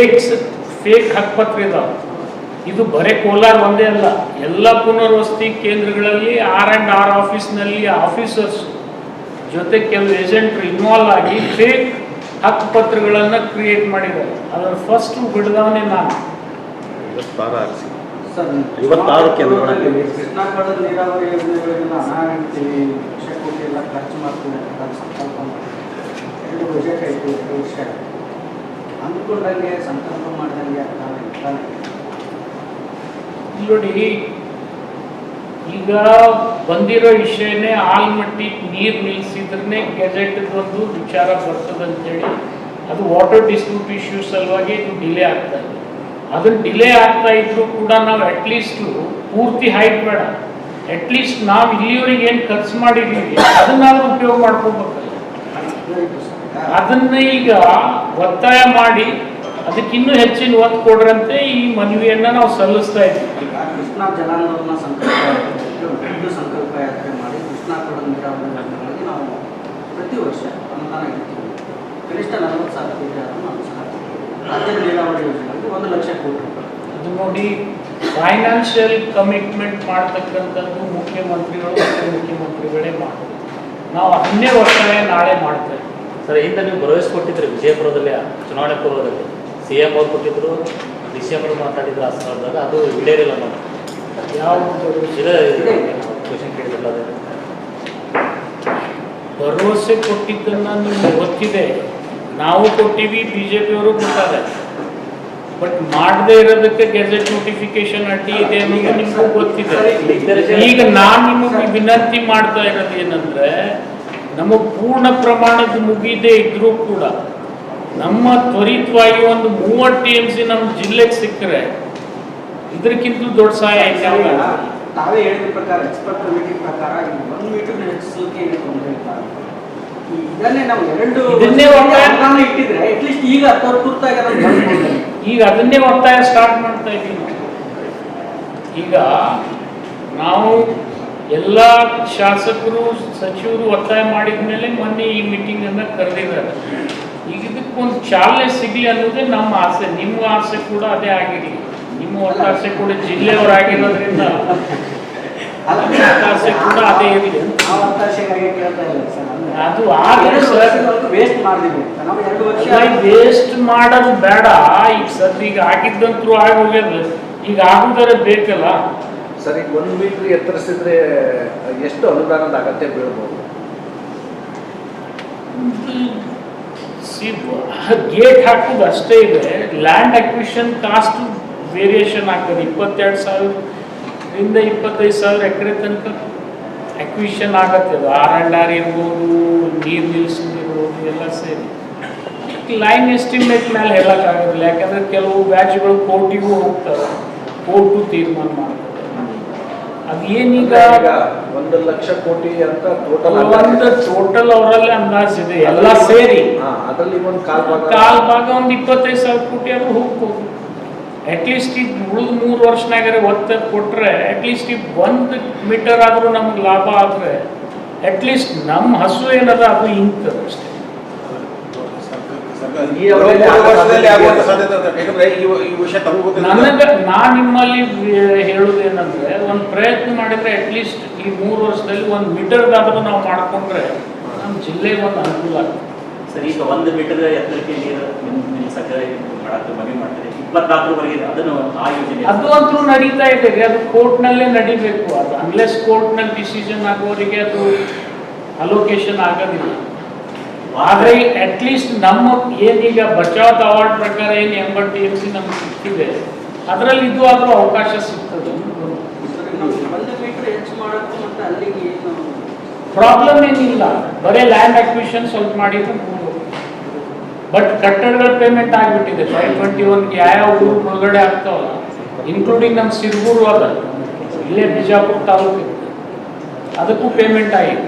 ಫೇಕ್ ಹಕ್ಕುಪತ್ರ ಇದಾವೆ. ಇದು ಬರೀ ಕೋಲಾರ ಒಂದೇ ಅಲ್ಲ, ಎಲ್ಲ ಪುನರ್ವಸತಿ ಕೇಂದ್ರಗಳಲ್ಲಿ R&R ಆಫೀಸ್ನಲ್ಲಿ ಆಫೀಸರ್ಸ್ ಜೊತೆ ಕೆಲವು ಏಜೆಂಟ್ರು ಇನ್ವಾಲ್ವ್ ಆಗಿ ಫೇಕ್ ಹಕ್ಕುಪತ್ರಗಳನ್ನು ಕ್ರಿಯೇಟ್ ಮಾಡಿದ್ದಾರೆ. ಅದರ ಫಸ್ಟ್ ಬಿಡದವನೇ ನಾನು. 56 ಕೇಂದ್ರಗಳಲ್ಲಿ ಕೃಷ್ಣಾಪಟ್ಟಣದ ನೀರಾವರಿ ಯೋಜನೆಗಳಿಗೆಲ್ಲ ಹಣ ಇಡ್ತೀವಿ, ಲಕ್ಷ ಕೋಟಿ ಎಲ್ಲ ಖರ್ಚು ಮಾಡ್ತೀವಿ ಅಂತ ಸಂಕಲ್ಪ ಮಾಡಿ 2 ಬಜೆಟ್ ಆಯಿತು, 2 ವರ್ಷ ಅಂದ್ಕೊಂಡಂಗೆ ಸಂಕಲ್ಪ ಮಾಡಿದಂಗೆ ಆಗ್ತಾನೆ. ನೋಡಿ, ಈಗ ಬಂದಿರೋ ವಿಷಯನೇ ಆಲ್ಮಟ್ಟಿ ನೀರು ನಿಲ್ಲಿಸಿದ್ರೆ ಗೆಜೆಟ್ ಒಂದು ವಿಚಾರ ಬರ್ತದಂತೇಳಿ ಅದು ವಾಟರ್ ಡಿಸ್ಪ್ಯೂಟ್ ಇಶ್ಯೂಸ್ ಸಲುವಾಗಿ ಇದು ಡಿಲೇ ಆಗ್ತಾ ಇದೆ. ಅದನ್ನು ಡಿಲೇ ಆಗ್ತಾ ಇದ್ರು ಕೂಡ ನಾವು ಅಟ್ಲೀಸ್ಟು ಪೂರ್ತಿ ಹೈಟ್ ಬೇಡ, ಅಟ್ಲೀಸ್ಟ್ ನಾವು ಇಲ್ಲಿವರೆಗೆ ಏನು ಖರ್ಚು ಮಾಡಿದ್ದೀವಿ ಅದನ್ನಾದ್ರೂ ಉಪಯೋಗ ಮಾಡ್ಕೋಬೇಕಲ್ಲ. ಅದನ್ನ ಈಗ ಒತ್ತಾಯ ಮಾಡಿ ಅದಕ್ಕಿನ್ನೂ ಹೆಚ್ಚಿನ ಒತ್ತು ಕೊಡ್ರಂತೆ ಈ ಮನವಿಯನ್ನು ನಾವು ಸಲ್ಲಿಸ್ತಾ ಇದ್ದೀವಿ. ಕೃಷ್ಣಾ ಜಲಾಂದೋಲನ ಸಂಕಲ್ಪ ಯಾತ್ರೆ ಮಾಡಿ ಕೃಷ್ಣಾಪಟ್ಟಣದ ನೀರಾವರಿ ಯೋಜನೆಗಳಿಗೆ ನಾವು ಪ್ರತಿ ವರ್ಷ ಅನುದಾನ ಇಡ್ತೀವಿ. ಕನಿಷ್ಠ 40,000 ಕೋಟಿ ಅದನ್ನು ನಾವು ಸಹ ರಾಜ್ಯದ ನೀರಾವರಿ ಯೋಜನೆಗಳಿಗೆ 1 ಲಕ್ಷ ಕೋಟಿ ರೂಪಾಯಿ. ಅದು ನೋಡಿ, ಫೈನಾನ್ಷಿಯಲ್ ಕಮಿಟ್ಮೆಂಟ್ ಮಾಡ್ತಕ್ಕಂಥದ್ದು ಮುಖ್ಯಮಂತ್ರಿಗಳು ಮತ್ತು ಮುಖ್ಯಮಂತ್ರಿಗಳೇ ಮಾಡ್ತಾರೆ. ನಾವು ಅದನ್ನೇ ಒತ್ತಾಯ ನಾಳೆ ಮಾಡ್ತೇವೆ. ಸರ್, ಇಂದ ನೀವು ಭರವಸೆ ಕೊಟ್ಟಿದ್ರಿ ವಿಜಯಪುರದಲ್ಲಿ ಚುನಾವಣೆ ಪೂರ್ವದಲ್ಲಿ CM ಅವ್ರು ಕೊಟ್ಟಿದ್ರು, DCM ಅವರು ಮಾತಾಡಿದ್ರು ಆ ಸಂದರ್ಭದಾಗ, ಅದು ಈಡೇರಿಲ್ಲ. ನಾವು ಯಾವುದು ಕ್ವಶನ್ ಕೇಳಿದ್ರಲ್ಲ, ಅದೇ ಭರವಸೆ ಕೊಟ್ಟಿದ್ದನ್ನು ನಿಮ್ಗೆ ಗೊತ್ತಿದೆ, ನಾವು ಕೊಟ್ಟಿವಿ, BJP ಅವರು ಕೊಟ್ಟಾರೆ. ಬಟ್ ಮಾಡದೇ ಇರೋದಕ್ಕೆ ಗೆಜೆಟ್ ನೋಟಿಫಿಕೇಶನ್ ಅಡ್ಡಿ ಇದೆ ಅನ್ನೋದು ನಿಮಗೂ ಗೊತ್ತಿದೆ. ಈಗ ನಾನು ನಿಮಗೆ ವಿನಂತಿ ಮಾಡ್ತಾ ಇರೋದು ಏನಂದ್ರೆ, ನಮಗೆ ಪೂರ್ಣ ಪ್ರಮಾಣದ ಮುಗಿದೇ ಇದ್ರೂ ಕೂಡ ನಮ್ಮ ತ್ವರಿತವಾಗಿ ಒಂದು 30 TMC ನಮ್ಮ ಜಿಲ್ಲೆಗೆ ಸಿಕ್ಕರೆ ಇದಕ್ಕಿಂತ ದೊಡ್ಡ ಸಹಾಯ ಇಲ್ಲ. ತಾವೇ ಹೇಳಿದ ಪ್ರಕಾರ ಎಕ್ಸ್ಪರ್ಟ್ ಕಮಿಟಿ ಪ್ರಕಾರ 1 ಮೀಟರ್ ಹೆಚ್ಚಿಸಲಿಕ್ಕೆ ತೊಂದರೆ ಇಲ್ಲ. ಇದನ್ನೇ ನಾವು ಇದನ್ನೇ ಒತ್ತಾಯ ಇಟ್ಟಿದ್ರೆ ಅಟ್ಲೀಸ್ಟ್ ಈಗ ಈಗ ಅದನ್ನೇ ಒತ್ತಾಯ ಸ್ಟಾರ್ಟ್ ಮಾಡ್ತಾ ಇದ್ದೀವಿ. ಈಗ ನಾವು ಎಲ್ಲ ಶಾಸಕರು ಸಚಿವರು ಒತ್ತಾಯ ಮಾಡಿದ ಮೇಲೆ ಮೊನ್ನೆ ಈ ಮೀಟಿಂಗನ್ನು ಕರೆದಿದ್ದಾರೆ. ಈಗ ಇದಕ್ಕೊಂದು ಚಾಲನೆ ಸಿಗಲಿ ಅನ್ನೋದೇ ನಮ್ಮ ಆಸೆ. ನಿಮ್ಮ ಆಸೆ ಕೂಡ ಅದೇ ಆಗಿರಲಿ. ನಿಮ್ಮ ಒತ್ತಾಸೆ ಕೂಡ ಜಿಲ್ಲೆಯವರಾಗಿರೋದ್ರಿಂದ ಒತ್ತಾಸೆ ಕೂಡ ಅದೇ ಇರಲಿ. ಅದು ಆಗಲಿ ಸರ್, ವೇಸ್ಟ್ ಮಾಡಿದ್ವಿ ನಾವು 2 ವರ್ಷ ವೇಸ್ಟ್ ಮಾಡೋದು ಬೇಡ. ಈಗ ಸರ್ ಈಗ ಆಗಿದ್ದಂತೂ ಆಗಿ ಹೋಗ್ಯದ, ಈಗ ಆಗುದರೆ ಬೇಕಲ್ಲ ಸರ್. ಈಗ 1 ಮೀಟರ್ ಎತ್ತರಿಸಿದ್ರೆ ಎಷ್ಟು ಅನುದಾನದ ಅಗತ್ಯ ಬೀಳ್ಬೋದು? ಗೇಟ್ ಹಾಕೋದು ಅಷ್ಟೇ ಇದೆ. ಲ್ಯಾಂಡ್ ಅಕ್ವಿಷನ್ ಕಾಸ್ಟ್ ವೇರಿಯೇಷನ್ ಆಗ್ತದೆ. 22,000ರಿಂದ 25,000 ಎಕರೆ ತನಕ ಅಕ್ವಿಷನ್ ಆಗತ್ತೆ. ಅದು R&R ಇರ್ಬೋದು, ನೀರು ನಿಲ್ಲಿಸೋದಿರ್ಬೋದು, ಎಲ್ಲ ಸೇರಿ ಲೈನ್ ಎಸ್ಟಿಮೇಟ್ ಮೇಲೆ ಹೇಳೋಕ್ಕಾಗೋದಿಲ್ಲ. ಯಾಕಂದರೆ ಕೆಲವು ಬ್ಯಾಚ್ಗಳು ಕೋರ್ಟಿಗೂ ಹೋಗ್ತಾರೆ, ಕೋರ್ಟು ತೀರ್ಮಾನ ಮಾಡ್ತಾರೆ. ಅದು ಏನೀಗ 1 ಲಕ್ಷ ಕೋಟಿ ಅಂತ ಟೋಟಲ್ ಒಂದು ಟೋಟಲ್ ಅವರಲ್ಲಿ ಅಂದಾಜಿದೆ ಎಲ್ಲ ಸೇರಿ. ಅದರಲ್ಲಿ ಒಂದು ಕಾಲ್ ಭಾಗ ಒಂದು 25,000 ಕೋಟಿ ಆದ್ರೂ ಹೋಗ್ಬೋದು. ಅಟ್ಲೀಸ್ಟ್ ಈಗ ಉಳಿದ 3 ವರ್ಷನಾಗಾರೆ ಒತ್ತು ಕೊಟ್ಟರೆ ಅಟ್ಲೀಸ್ಟ್ ಈಗ 1 ಮೀಟರ್ ಆದರೂ ನಮ್ಗೆ ಲಾಭ ಆದರೆ ಅಟ್ಲೀಸ್ಟ್ ನಮ್ಮ ಹಸು ಏನದ ಅದು ಇಂಗ್ತದೆ ಅಷ್ಟೇ. ನನಗೆ ನಾನು ನಿಮ್ಮಲ್ಲಿ ಹೇಳುವುದೇನಂದ್ರೆ, ಒಂದು ಪ್ರಯತ್ನ ಮಾಡಿದ್ರೆ ಅಟ್ಲೀಸ್ಟ್ ಈ 3 ವರ್ಷದಲ್ಲಿ 1 ಮೀಟರ್ಗಾದರೂ ನಾವು ಮಾಡಿಕೊಂಡ್ರೆ ನಮ್ಮ ಜಿಲ್ಲೆಗೆ ಒಂದು ಅನುಕೂಲ ಆಗ್ತದೆ. ಸರ್, ಈಗ 1 ಮೀಟರ್ ಎತ್ತರಕ್ಕೆ ನೀರು ನಿಲ್ಲಿಸಕ್ಕೆ ಮನವಿ ಮಾಡ್ತಾರೆ 24ವರೆಗೆ. ಅದನ್ನು ಆ ಯೋಜನೆ ಅದು ಅಂತೂ ನಡೀತಾ ಇದೆ. ಅದು ಕೋರ್ಟ್ನಲ್ಲೇ ನಡಿಬೇಕು. ಅದು ಅನ್ಲೆಸ್ ಕೋರ್ಟ್ನಲ್ಲಿ ಡಿಸಿಷನ್ ಆಗುವವರೆಗೆ ಅದು ಅಲೋಕೇಶನ್ ಆಗೋದಿಲ್ಲ. ಆದರೆ ಅಟ್ಲೀಸ್ಟ್ ನಮ್ಮ ಏನೀಗ ಬಚಾವ್ ಅವಾರ್ಡ್ ಪ್ರಕಾರ ಏನು 80 TMC ನಮ್ಗೆ ಸಿಕ್ಕಿದೆ, ಅದರಲ್ಲಿ ಇದು ಆದರೂ ಅವಕಾಶ ಸಿಗ್ತದೆ. 1 ಮೀಟರ್ ಹೆಚ್ಚು ಮಾಡೋಕ್ಕೂ ಮತ್ತು ಅಲ್ಲಿಗೆ ಏನು ಪ್ರಾಬ್ಲಮ್ ಏನಿಲ್ಲ. ಬರೀ ಲ್ಯಾಂಡ್ ಅಕ್ವಿಷನ್ ಸ್ವಲ್ಪ ಮಾಡಿದ್ರೆ ಬಟ್ ಕಟ್ಟಡಗಳ ಪೇಮೆಂಟ್ ಆಗಿಬಿಟ್ಟಿದೆ. 521 ಯಾವ ಊರು ಒಳಗಡೆ ಆಗ್ತಾವಲ್ಲ, ಇನ್ಕ್ಲೂಡಿಂಗ್ ನಮ್ಮ ಸಿರ್ಗೂರು ಅದ, ಇಲ್ಲೇ ಬಿಜಾಪುರ ತಾಲೂಕು, ಅದಕ್ಕೂ ಪೇಮೆಂಟ್ ಆಗಿದೆ.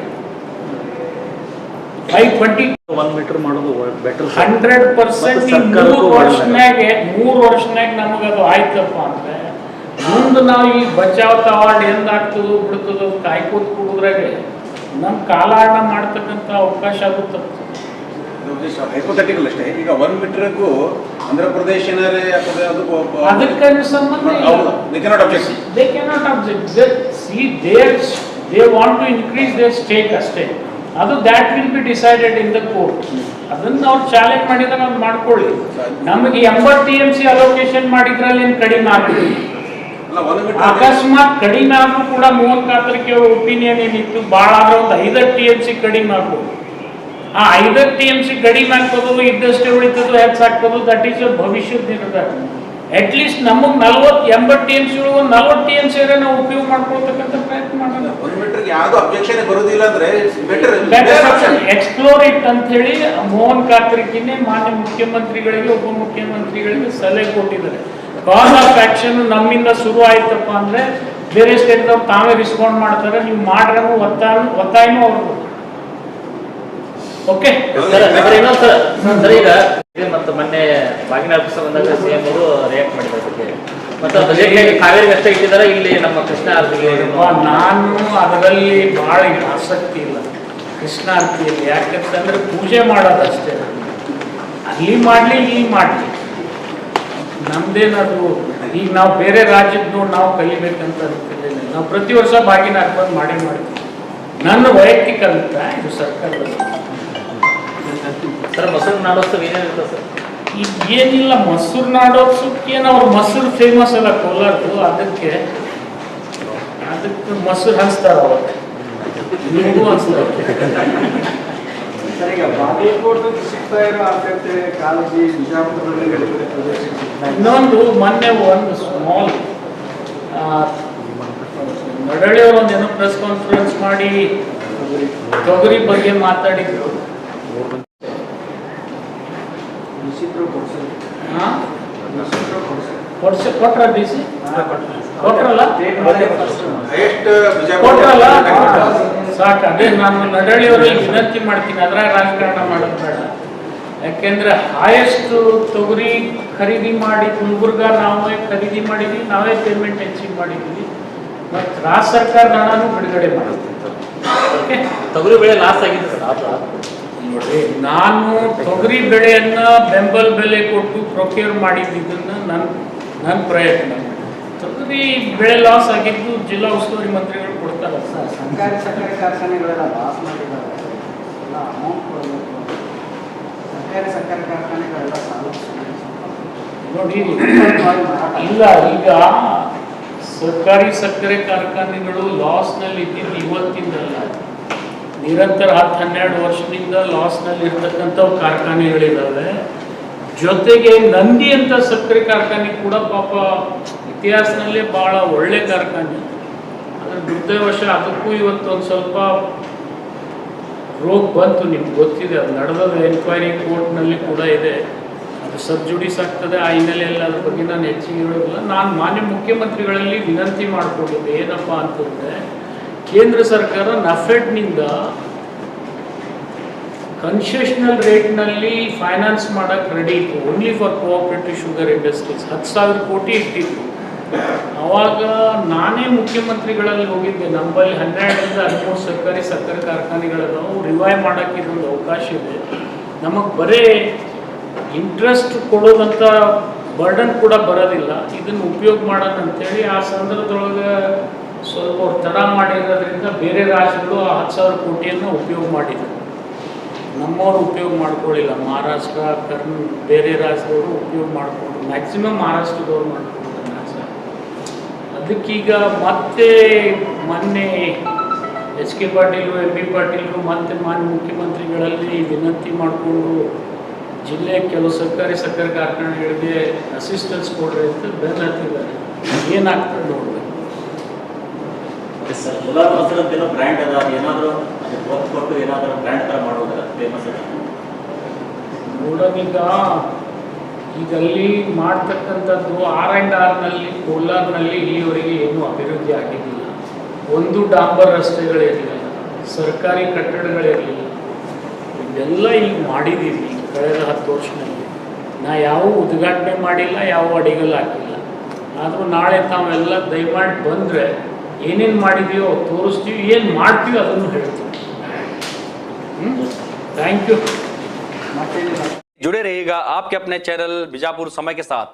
520 1 ಮೀಟರ್ ಮಾಡೋದು ಬೆಟರ್. 100% 3 ವರ್ಷನಾಗ ನಮಗೆ ಅದು ಆಯ್ತಪ್ಪ ಅಂದ್ರೆ ಮುಂದೆ ನಾವು ಈ ಬಚಾವ್ ಅವಾರ್ಡ್ ಎಂದಾಗ್ತದೋ ಬಿಡ್ತದೋ ಕಾಯ್ಕೋತ್ ಕೂಡಿದ್ರಾಗೆ ನಮ್ಮ ಕಾಲಹರಣ ಮಾಡ್ತಕ್ಕಂಥ ಅವಕಾಶ ಆಗುತ್ತೆ. ಹೈಪೋಥೆಟಿಕಲ್ ಅಷ್ಟೇ. ಈಗ 1 ಮೀಟರ್ಗೂ ಆಂಧ್ರ ಪ್ರದೇಶ ಅದಕ್ಕೆ ಸಂಬಂಧ they cannot object. They cannot object. See, they want to increase their stake ಅಷ್ಟೇ. ಅದು that will be decided in the court. ಅದನ್ನು ಅವ್ರು ಚಾಲೆಂಜ್ ಮಾಡಿದಾಗ ಅವ್ರು ಮಾಡ್ಕೊಳ್ಳಿ. ನಮಗೆ 80 TMC ಅಲೋಕೇಶನ್ ಮಾಡಿದ್ರಲ್ಲಿ ಏನು ಕಡಿಮೆ ಆಗಿದೆ? ಅಕಸ್ಮಾತ್ ಕಡಿಮೆ ಆದ್ರೂ ಕೂಡ ಮೋಹನ್ ಕಾತರ್ಕಿ ಅವರ ಒಪಿನಿಯನ್ ಏನಿತ್ತು, ಭಾಳ ಆದ್ರೆ ಒಂದು 5 TMC ಕಡಿಮೆ ಆಗ್ಬೋದು. ಆ 5 TMC ಕಡಿಮೆ ಆಗ್ತದೋ, ಇದ್ದಷ್ಟೇ ಉಳಿತದೋ, ಹೆಚ್ಚಾಗ್ತದೋ, ದಟ್ ಈಸ್ ಅ ಭವಿಷ್ಯದ ನಿರ್ಧಾರ. ಅಟ್ಲೀಸ್ಟ್ ನಮಗೆ 80 TMC ಒಳಗೆ 40 TMC ನಾವು ಉಪಯೋಗ ಮಾಡ್ಕೊಳ್ತಕ್ಕಂಥ ಪ್ರಯತ್ನ ಮಾಡೋಣ. 1 ಮೀಟರ್ಗೆ ಯಾವುದು ಅಬ್ಜೆಕ್ಷನ್ ಬರೋದಿಲ್ಲ ಅಂದ್ರೆ ಬೆಟರ್ ಎಕ್ಸ್ಪ್ಲೋರ್ ಇಟ್ ಅಂತ ಹೇಳಿ ಮೋಹನ್ ಕಾತರ್ಕಿನೇ ಮಾನ್ಯ ಮುಖ್ಯಮಂತ್ರಿಗಳಿಗೆ, ಉಪಮುಖ್ಯಮಂತ್ರಿಗಳಿಗೆ ಸಲಹೆ ಕೊಟ್ಟಿದ್ದಾರೆ. ಕಾಸ್ ಆಫ್ ಆಕ್ಷನ್ ನಮ್ಮಿಂದ ಶುರು ಆಯ್ತಪ್ಪ ಅಂದ್ರೆ ಬೇರೆ ಸ್ಟೇಟ್ದವ್ರು ತಾವೇ ರಿಸ್ಪಾಂಡ್ ಮಾಡ್ತಾರೆ. ನೀವು ಮಾಡ್ರೂ ಒತ್ತಾಯನೂ ಅವ್ರದ್ದು. ಓಕೆ ಸರ್, ಈಗ ಮತ್ತು ಮೊನ್ನೆ ಬಾಗಿನ ಆಫೀಸರ್ ಬಂದಾಗ CM ಅವರು ರಿಯಾಕ್ಟ್ ಮಾಡಿದ್ದಾರೆ ಬಗ್ಗೆ. ಮತ್ತು ಬಜೆಟ್ನಾಗ ಕಾವೇರಿಗೆ ಅಷ್ಟೇ ಇಟ್ಟಿದ್ದಾರೆ, ಇಲ್ಲಿ ನಮ್ಮ ಕೃಷ್ಣ ಆರತಿಗೆ ನಾನು ಅದರಲ್ಲಿ ಭಾಳ ಆಸಕ್ತಿ ಇಲ್ಲ ಕೃಷ್ಣ ಆರತಿಯಲ್ಲಿ. ಯಾಕಂತಂದ್ರೆ ಪೂಜೆ ಮಾಡೋದಷ್ಟೇ. ಅಲ್ಲಿ ಮಾಡಲಿ ಇಲ್ಲಿ ಮಾಡಲಿ ನಮ್ದೇನದು ಈಗ ನಾವು ಬೇರೆ ರಾಜ್ಯದ್ದು ನಾವು ಕಲಿಬೇಕಂತ ಅನ್ಕೊಂಡಿದ್ದೇನೆ. ನಾವು ಪ್ರತಿ ವರ್ಷ ಬಾಗಿನ ಹಾಕ್ಬಂದು ಮಾಡೇ ಮಾಡ್ತೀವಿ. ನನ್ನ ವೈಯಕ್ತಿಕ ಅಭಿಪ್ರಾಯ ಇದು ಸರ್ಕಾರದ. ಸರ್, ಮೊಸರು ನಾಡೋತ್ಸವ ಏನೇನಿರ್ತದೆ ಸರ್? ಈಗ ಏನಿಲ್ಲ, ಮೊಸರು ನಾಡೋತ್ಸವಕ್ಕೆ ಏನು ಅವ್ರು ಮೊಸರು ಫೇಮಸ್ ಅಲ್ಲ ಕೋಲಾರದು, ಅದಕ್ಕೆ ಮೊಸರು ಹಂಚ್ತಾರೆ. ಅವತ್ತು ನಿಮಗೂ ಹಂಚ್ತಾರೆ. ಸರ್, ಈಗ ಬಾಗಲಕೋಟೆ ಸಿಗ್ತಾ ಇರೋ ಆದ್ಯತೆ ಕಾಳಜಿ ಬಿಜಾಪುರದಲ್ಲಿ ಗಡಿಬಿಡಿ ಪ್ರದೇಶಕ್ಕೆ ಸಿಗ್ತಾ ಇದೆ. ಇನ್ನೊಂದು ಮೊನ್ನೆ ಒಂದು ಸ್ಮಾಲ್ ನಡಳಿಯವರು ಒಂದೇನೋ ಪ್ರೆಸ್ ಕಾನ್ಫರೆನ್ಸ್ ಮಾಡಿ ತೊಗರಿ ಬಗ್ಗೆ ಮಾತಾಡಿದ್ರು. ಕೊಟ್ರ ಡಿಸಿ ಕೊಟ್ರಲ್ಲ ಸಾಕು. ಅದೇ ನಾನು ನಡಳಿಯವರಲ್ಲಿ ವಿನಂತಿ ಮಾಡ್ತೀನಿ, ಅದರ ರಾಜಕಾರಣ ಮಾಡೋದು ಬೇಡ. ಯಾಕೆಂದ್ರೆ ಹಾಯೆಸ್ಟ್ ತೊಗರಿ ಖರೀದಿ ಮಾಡಿ ಗುಲ್ಬರ್ಗ ನಾವೇ ಖರೀದಿ ಮಾಡಿದ್ವಿ, ನಾವೇ ಪೇಮೆಂಟ್ ಹೆಚ್ಚಿಗೆ ಮಾಡಿದ್ವಿ. ಮತ್ತು ರಾಜ್ಯ ಸರ್ಕಾರದ ಹಣನೂ ಬಿಡುಗಡೆ ಮಾಡುತ್ತೆ. ಓಕೆ, ತೊಗರಿ ಬೆಳೆ ಲಾಸ್ ಆಗಿದೆ ಸರ್. ಅದು ನೋಡ್ರಿ, ನಾನು ತೊಗರಿ ಬೆಳೆಯನ್ನ ಬೆಂಬಲ ಬೆಲೆ ಕೊಟ್ಟು ಪ್ರೊಕ್ಯೂರ್ ಮಾಡಿದ್ದನ್ನ ನನ್ನ ಪ್ರಯತ್ನ. ತೊಗರಿ ಬೆಳೆ ಲಾಸ್ ಆಗಿದ್ದು ಜಿಲ್ಲಾ ಉಸ್ತುವಾರಿ ಮಂತ್ರಿಗಳು ಕೊಡ್ತಾರೆ. ಸರ್, ಸರ್ಕಾರಿ ಸಕ್ಕರೆ ಕಾರ್ಖಾನೆಗಳೆಲ್ಲ ಲಾಸ್ ಮಾಡಿದ್ದಾರೆ, ಎಲ್ಲ ಅಮೌಂಟ್ ಕೊಡಬೇಕು. ಸರ್ಕಾರಿ ಸಕ್ಕರೆ ಕಾರ್ಖಾನೆಗಳೆಲ್ಲ ಸಾಲ ನೋಡಿ, ಇಲ್ಲ, ಈಗ ಸರ್ಕಾರಿ ಸಕ್ಕರೆ ಕಾರ್ಖಾನೆಗಳು ಲಾಸ್ನಲ್ಲಿ ಇದ್ದಿದ್ದು ಇವತ್ತಿಂದಲ್ಲ, ನಿರಂತರ 10-12 ವರ್ಷದಿಂದ ಲಾಸ್ನಲ್ಲಿ ಇರ್ತಕ್ಕಂಥವು ಕಾರ್ಖಾನೆಗಳಿದ್ದಾವೆ. ಜೊತೆಗೆ ನಂದಿ ಅಂತ ಸಕ್ಕರೆ ಕಾರ್ಖಾನೆ ಕೂಡ ಪಾಪ ಇತಿಹಾಸದಲ್ಲೇ ಭಾಳ ಒಳ್ಳೆ ಕಾರ್ಖಾನೆ. ಅದರ ದುರ್ದೈವಶ ಅದಕ್ಕೂ ಇವತ್ತು ಒಂದು ಸ್ವಲ್ಪ ರೋಗ ಬಂತು. ನಿಮ್ಗೆ ಗೊತ್ತಿದೆ, ಅದು ನಡೆದ ಎನ್ಕ್ವೈರಿ ಕೋರ್ಟ್ನಲ್ಲಿ ಕೂಡ ಇದೆ. ಅದು ಸಬ್ಜುಡಿಸ್ ಆಗ್ತದೆ. ಆ ಹಿನ್ನೆಲೆಯಲ್ಲಿ ಅದ್ರ ಬಗ್ಗೆ ನಾನು ಹೆಚ್ಚಿಗೆ ಹೇಳೋದಿಲ್ಲ. ನಾನು ಮಾನ್ಯ ಮುಖ್ಯಮಂತ್ರಿಗಳಲ್ಲಿ ವಿನಂತಿ ಮಾಡಿಕೊಂಡಿದ್ದೆ, ಏನಪ್ಪ ಅಂತಂದರೆ ಕೇಂದ್ರ ಸರ್ಕಾರ ನಫೆಡ್ನಿಂದ ಕನ್ಸೆಷನಲ್ ರೇಟ್ನಲ್ಲಿ ಫೈನಾನ್ಸ್ ಮಾಡೋಕ್ಕೆ ರೆಡಿ ಇತ್ತು, only for cooperative sugar industries. 10,000 ಕೋಟಿ ಇಟ್ಟಿತ್ತು. ಆವಾಗ ನಾನೇ ಮುಖ್ಯಮಂತ್ರಿಗಳಲ್ಲಿ ಹೋಗಿದ್ದೆ. ನಮ್ಮಲ್ಲಿ 12ರಿಂದ 13 ಸರ್ಕಾರಿ ಸಕ್ಕರೆ ಕಾರ್ಖಾನೆಗಳದಾವು. ರಿವೈವ್ ಮಾಡೋಕ್ಕೆ ಇದೊಂದು ಅವಕಾಶ ಇದೆ. ನಮಗೆ ಬರೀ ಇಂಟ್ರೆಸ್ಟ್ ಕೊಡೋದಂಥ ಬರ್ಡನ್ ಕೂಡ ಬರೋದಿಲ್ಲ. ಇದನ್ನು ಉಪಯೋಗ ಮಾಡೋಣ ಅಂತೇಳಿ ಆ ಸಂದರ್ಭದೊಳಗೆ ಸ್ವಲ್ಪ ಅವ್ರು ತಡ ಮಾಡಿರೋದ್ರಿಂದ ಬೇರೆ ರಾಜ್ಯಗಳು ಆ 10,000 ಕೋಟಿಯನ್ನು ಉಪಯೋಗ ಮಾಡಿದರು. ನಮ್ಮವರು ಉಪಯೋಗ ಮಾಡ್ಕೊಳ್ಳಿಲ್ಲ. ಮಹಾರಾಷ್ಟ್ರ, ಬೇರೆ ರಾಜ್ಯದವರು ಉಪಯೋಗ ಮಾಡಿಕೊಂಡು, ಮ್ಯಾಕ್ಸಿಮಮ್ ಮಹಾರಾಷ್ಟ್ರದವ್ರು ಮಾಡ್ಕೊಂಡು. ಅದಕ್ಕೀಗ ಮತ್ತೆ ಮೊನ್ನೆ H K Patil, M B Patil ಮತ್ತೆ ಮಾನ್ಯ ಮುಖ್ಯಮಂತ್ರಿಗಳಲ್ಲಿ ವಿನಂತಿ ಮಾಡಿಕೊಂಡು ಜಿಲ್ಲೆಯ ಕೆಲವು ಸರ್ಕಾರಿ ಸಕ್ಕರೆ ಕಾರ್ಖಾನೆಗಳಿಗೆ ಅಸಿಸ್ಟೆನ್ಸ್ ಕೊಡ್ರಿ ಅಂತ ಬೆನ್ನ ಹತ್ತಿದ್ದಾರೆ. ಏನಾಗ್ತದೆ ನೋಡ್ಬೇಕು. ಸರ್, ಗುಲಾಬ್ ಮೊಸರು ಅಂತ ಏನೋ ಬ್ರ್ಯಾಂಡ್ ಅದ, ಏನಾದರೂ ಅದಕ್ಕೆ ಒತ್ತು ಕೊಟ್ಟು ಏನಾದರೂ ಬ್ರ್ಯಾಂಡ್ ಥರ ಮಾಡೋದ್ರ ಫೇಮಸ್ ಅದ ನೋಡೋಣೀಗ. ಈಗ ಅಲ್ಲಿ ಮಾಡ್ತಕ್ಕಂಥದ್ದು R&Rನಲ್ಲಿ ಕೋಲಾರ್ನಲ್ಲಿ ಇಲ್ಲಿವರೆಗೆ ಏನೂ ಅಭಿವೃದ್ಧಿ ಆಗಿರಲಿಲ್ಲ. ಒಂದು ಡಾಂಬರ್ ರಸ್ತೆಗಳಿರಲಿಲ್ಲ, ಸರ್ಕಾರಿ ಕಟ್ಟಡಗಳಿರಲಿಲ್ಲ. ಇದೆಲ್ಲ ಈಗ ಮಾಡಿದ್ದೀವಿ ಕಳೆದ 10 ವರ್ಷದಲ್ಲಿ. ನಾ ಯಾವ ಉದ್ಘಾಟನೆ ಮಾಡಿಲ್ಲ, ಯಾವ ಅಡಿಗಲ್ ಹಾಕಿಲ್ಲ. ಆದರೂ ನಾಳೆ ತಾವೆಲ್ಲ ದಯಮಾಡಿ ಬಂದರೆ ಏನೇನು ಮಾಡಿದೀವೋ ತೋರಿಸ್ತೀವಿ, ಏನು ಮಾಡ್ತೀವಿ ಅದನ್ನು ಹೇಳ್ತೀವಿ. Thank you. जुड़े रहिएगा आपके अपने चैनल बीजापुर समय के साथ।